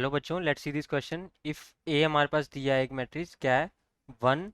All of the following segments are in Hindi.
हेलो बच्चों, let's see this question. If A हमारे पास दिया है एक मैट्रिक्स, क्या है, 1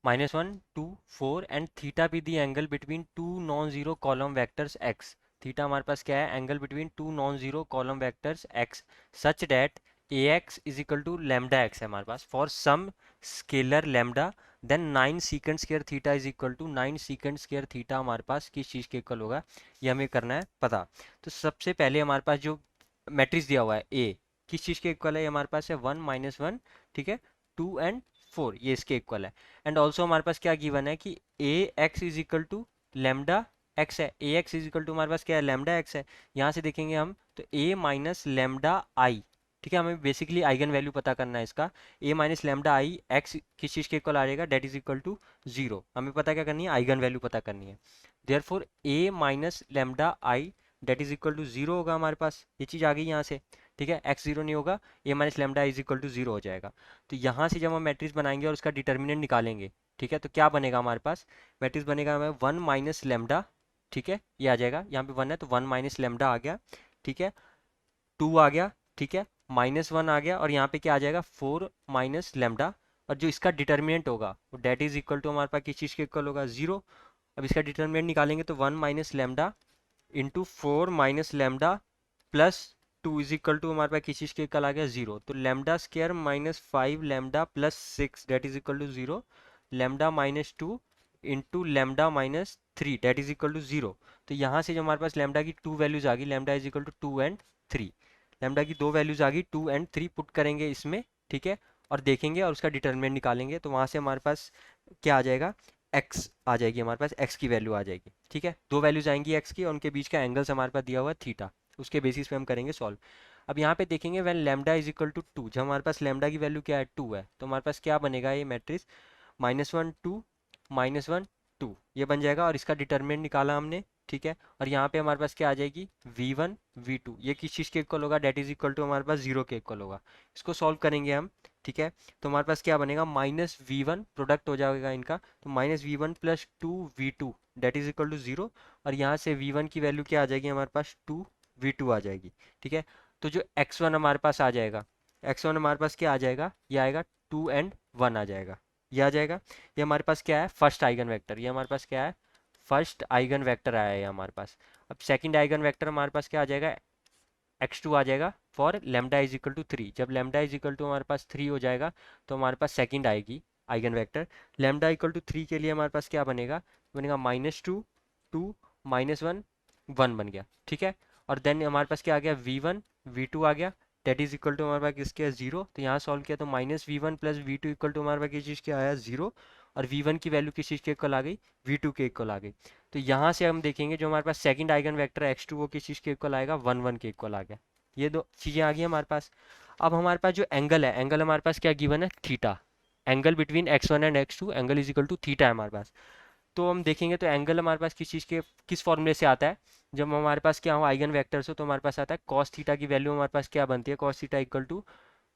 -1 2 4 एंड थीटा भी the angle between two non zero column vectors X. Theta हमारे पास क्या है, angle between two non zero column vectors X, such that A X is equal to lambda X है हमारे पास for some scalar lambda, then 9 secant square theta is equal to 9 secant square theta हमारे पास किस चीज़ के इक्वल होगा, ये हमें करना है पता। तो सबसे पहले हमारे पास जो मैट्रिक्स दिया हुआ है ए, किस चीज़ के इक्वल है, ये हमारे पास है 1 -1, ठीक है, 2 एंड 4, ये इसके इक्वल है। एंड ऑल्सो हमारे पास क्या गिवन है कि A X is equal to lambda X है। A X is equal to हमारे पास क्या है, लेमडा एक्स है। यहाँ से देखेंगे हम तो ए माइनस लेमडा आई, ठीक है, हमें बेसिकली आइगन वैल्यू पता करना है इसका। ए माइनस लेमडा आई एक्स किस चीज़ के इक्वल आ जाएगा, डेट इज इक्वल टू 0। हमें पता क्या करनी है, आइगन वैल्यू पता करनी है। Therefore A minus lambda I that is equal to 0 होगा हमारे पास, ये चीज़ आ गई यहाँ से, ठीक है। एक्स जीरो नहीं होगा, A minus lambda is equal to 0 हो जाएगा। तो यहाँ से जब हम मैट्रिक्स बनाएंगे और उसका डिटर्मिनेंट निकालेंगे, ठीक है, तो क्या बनेगा हमारे पास, मैट्रिक्स बनेगा हमें 1 - लेमडा, ठीक है, ये आ जाएगा, यहाँ पे 1 है तो 1 - लेमडा आ गया, ठीक है, 2 आ गया, ठीक है, -1 आ गया, और यहाँ पे क्या आ जाएगा, 4 - लेमडा। और जो इसका डिटर्मिनेंट होगा वो डेट इज इक्वल टू हमारे पास किस चीज़ के इक्वल होगा, 0। अब इसका डिटर्मिनेंट निकालेंगे तो 1 - lambda into 4 - lambda plus 2 is equal to हमारे पास किस चीज़ के इक्वल आ गया, 0। तो lambda square -5 lambda plus 6 that is equal to 0। Lambda -2 into lambda -3 that is equal to 0। तो यहाँ से जो हमारे पास लेमडा की 2 वैल्यूज आ गई, lambda is equal to 2 and 3। Lambda की 2 वैल्यूज आ गई, 2 एंड 3 पुट करेंगे इसमें, ठीक है, और देखेंगे और उसका डिटर्मिनेंट निकालेंगे। तो वहाँ से हमारे पास क्या आ जाएगा, एक्स आ जाएगी, हमारे पास एक्स की वैल्यू आ जाएगी, ठीक है। 2 वैल्यूज आएंगी एक्स की और उनके बीच का एंगल्स हमारे पास दिया हुआ है थीटा, उसके बेसिस पे हम करेंगे सॉल्व। अब यहाँ पे देखेंगे when lambda is equal to 2, जब हमारे पास लेमडा की वैल्यू क्या है, 2 है, तो हमारे पास क्या बनेगा ये मैट्रिक्स, -1 2 -1 2, ये बन जाएगा। और इसका डिटर्मिनेंट निकाला हमने, ठीक है, और यहाँ पे हमारे पास क्या आ जाएगी, v1 v2, ये किस चीज़ के इक्वल होगा, डेट इज इक्वल टू हमारे पास 0 के इक्वल होगा। इसको सॉल्व करेंगे हम, ठीक है, तो हमारे पास क्या बनेगा, -v1 प्रोडक्ट हो जाएगा इनका, तो -v1 plus 2v2 that is equal to 0। और यहाँ से v1 की वैल्यू क्या आ जाएगी हमारे पास, 2v2 आ जाएगी, ठीक है। तो जो x1 हमारे पास आ जाएगा, x1 हमारे पास क्या आ जाएगा, ये आएगा 2 एंड 1 आ जाएगा, ये आ जाएगा। ये हमारे पास क्या है, फर्स्ट आइगन वेक्टर, ये हमारे पास क्या है, फर्स्ट आइगन वेक्टर आया है हमारे पास। अब सेकंड आइगन वेक्टर हमारे पास क्या आ जाएगा, x2 आ जाएगा for lambda is equal to 3। जब लेमडा इज इक्वल टू हमारे पास 3 हो जाएगा तो हमारे पास सेकंड आएगी eigen vector. Lambda equal to 3 के लिए हमारे पास क्या बनेगा, बनेगा -2 2 -1 1 बन गया, ठीक है। और देन हमारे पास क्या आ गया, v1 v2 आ गया, डेट इज इक्वल टू हमारे पास किसके, 0। तो यहाँ सॉल्व किया तो -v1 plus v2 equal to हमारे पास किस चीज़ के आया, 0। और v1 की वैल्यू किस चीज़ के इक्वल आ गई, v2 के इक्वल आ गई। तो यहाँ से हम देखेंगे जो हमारे पास सेकंड आइगन वेक्टर है x2, वो किस चीज़ के इक्वल आएगा, 1 1 के इक्वल आ गया। ये दो चीज़ें आ गई हमारे पास। अब हमारे पास जो एंगल है, एंगल हमारे पास क्या गिवन है, theta. Angle between x1 and x2, angle is equal to theta है हमारे पास। तो हम देखेंगे तो एंगल हमारे पास किस चीज़ के, किस फॉर्मूले से आता है, जब हमारे पास क्या हो, आइगन वेक्टर्स हो, तो हमारे पास आता है कॉस थीटा की वैल्यू हमारे पास क्या बनती है, cos theta equal to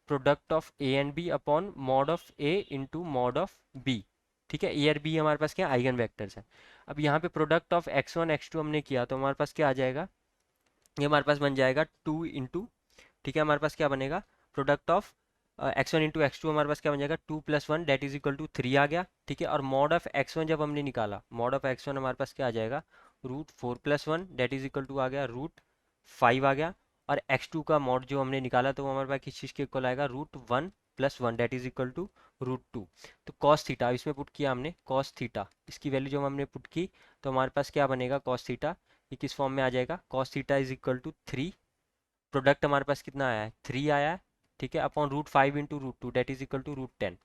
product of A and B upon mod of A into mod of B, ठीक है। ए और बी हमारे पास क्या आइगन वेक्टर्स है। अब यहाँ पे प्रोडक्ट ऑफ x1 x2 हमने किया तो हमारे पास क्या आ जाएगा, ये हमारे पास बन जाएगा 2 इंटू, ठीक है, हमारे पास क्या बनेगा, product of x1 into x2 हमारे पास क्या बन जाएगा, 2 + 1 डेट इज इक्वल टू 3 आ गया, ठीक है। और मॉड ऑफ x1 जब हमने निकाला, मॉड ऑफ x1 हमारे पास क्या आ जाएगा, √4 + 1 डेट इज इक्वल टू आ गया √5 आ गया। और x2 का मॉड जो हमने निकाला तो वो हमारे पास किस चीज़ के इक्वल आएगा, √1 + 1 डेट इज इक्वल टू √2। तो कॉस थीटा इसमें पुट किया हमने, कॉस थीटा इसकी वैल्यू जो हमने पुट की, तो हमारे पास क्या बनेगा, कॉस थीटा ये किस फॉर्म में आ जाएगा, cos theta is equal to 3, product हमारे पास कितना आया है, 3 आया है, ठीक है, upon √5 into √2 that is equal to √10।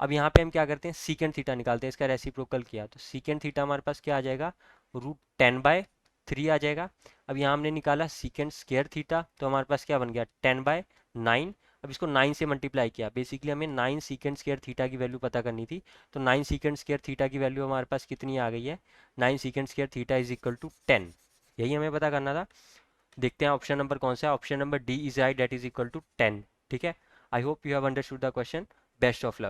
अब यहाँ पे हम क्या करते हैं, सीकेंड थीटा निकालते हैं, इसका रेसिप्रोकल किया तो सीकेंड थीटा हमारे पास क्या आ जाएगा, √10/3 आ जाएगा। अब यहाँ हमने निकाला सीकेंड स्क्वायर थीटा, तो हमारे पास क्या बन गया, 10/9। अब इसको 9 से मल्टीप्लाई किया, बेसिकली हमें 9 सीकेंड स्क्वायर थीटा की वैल्यू पता करनी थी। तो 9 सीकेंड स्क्वायर थीटा की वैल्यू हमारे पास कितनी आ गई है, 9 secant square theta is equal to 10, यही हमें पता करना था। देखते हैं ऑप्शन नंबर कौन सा है, option number D is right, that is equal to 10, ठीक है। I hope you have understood the question. Best of luck.